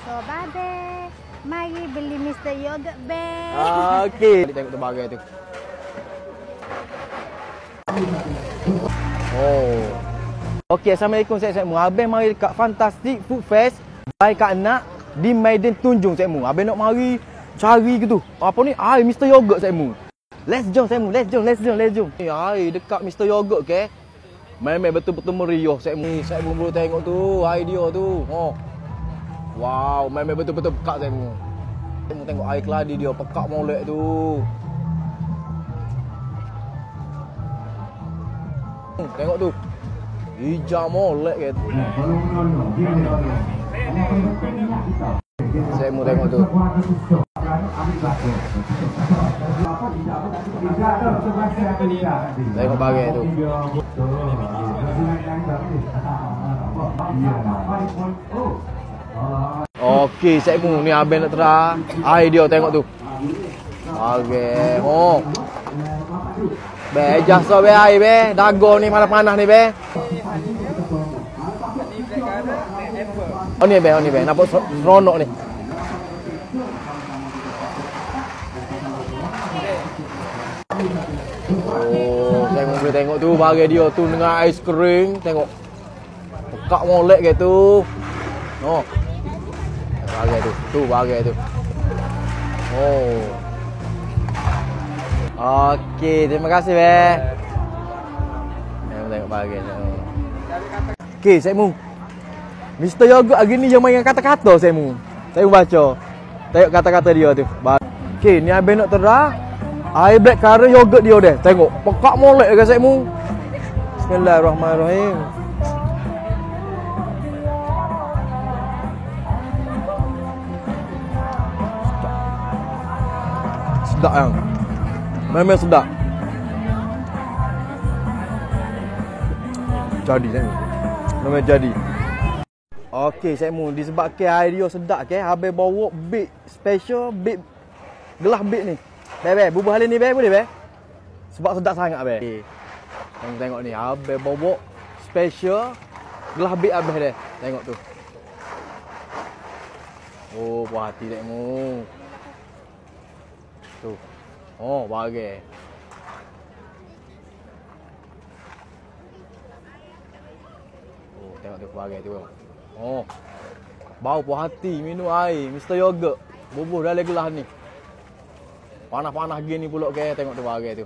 So, babe, mari beli Mr. Yogurt, babe. Okey. Tengok tu bagai tu. Oh. Okey, Assalamualaikum Cikgu. Abang mari dekat Fantastic Food Fest by Kak Nak di Medan Tunjung Cikgu. Abang nak mari cari gitu. Apa ni? Air Mr. Yogurt Cikgu. Let's jom Cikgu. Let's jom. Ni air dekat Mr. Yogurt ke? Memang betul-betul meriah Cikgu. Cikgu baru tengok tu, air dia tu. Oh. Wow, memang betul-betul pekat Cikgu. Cikgu tengok air keladi dia pekat molek tu. Tengok tu. Hijau molek ke tu. Saya mau tengok tu. Tengok bagai tu. Okey, cikgu ni abang nak terang. Air dia tengok tu. Okey. Oh. Be, jasa be air be. Dago ni panas-panas ni be. Oh ni be. Nampak seronok ni. Oh, saya mau tengok tu bagai dia tu dengan ais kering. Tengok. Pekak molek ke tu. Oh. Bagai tu. Oh. Okey, terima kasih be. Saya tengok bagai tu. Okey, Cikgu. Mr. Yogurt hari ni yang main kata-kata Cikgu. Saya baca. Tengok kata-kata dia tu. Okey, ni abang nak terang. Air black currant yogurt dia dah. Tengok, pekak molek dekat Cikgu. Bismillahirrahmanirrahim. Sedap yang. Memang sedap. Jadi Cikgu. Memang jadi. Okey Cikgu, disebabkan air dia sedap ke, habis bawa big special big gelas big ni. Be, bubuh halin ni be boleh be? Sebab sedap sangat be. Okay. Tengok ni, habis bawa special gelas big habis dia. Tengok tu. Oh, puas hati Cikgu. Tu. Oh, bagai. Oh, tengok tu bagai tu. Oh. Bau puas hati minum air Mr. Yogurt. Bubuh dalam gelas ni. Panas-panas gini pula ke, tengok tu bagai tu.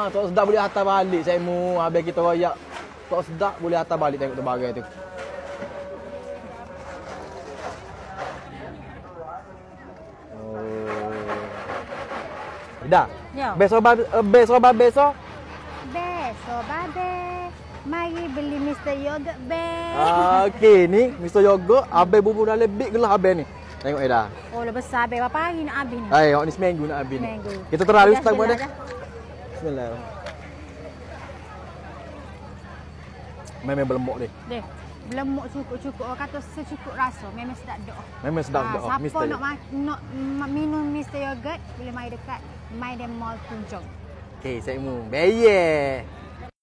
Tak sedap boleh hantar balik Cikgu. Habis kita royak. Tak sedap boleh hantar balik, tengok tu bagai tu. Dah. Besok babe. Mari beli Mr. Yogurt, babe. Okey, ni Mr. Yogurt, abe bubuh dalam big gelas abe ni. Tengok dah. Oh, dah besar abe. Berapa hari nak habis ni? Ni seminggu nak habis ni. Kita terlalu start pada. Bismillah. Memang berlemuk dia. Berlemuk cukup-cukup. Orang kata secukup rasa. Memang sedap dak. Memang sedap dak. Siapa nak minum Mr. Yogurt, boleh mai dekat Medan Mall Tunjung. Okey, Cikgu. Beye.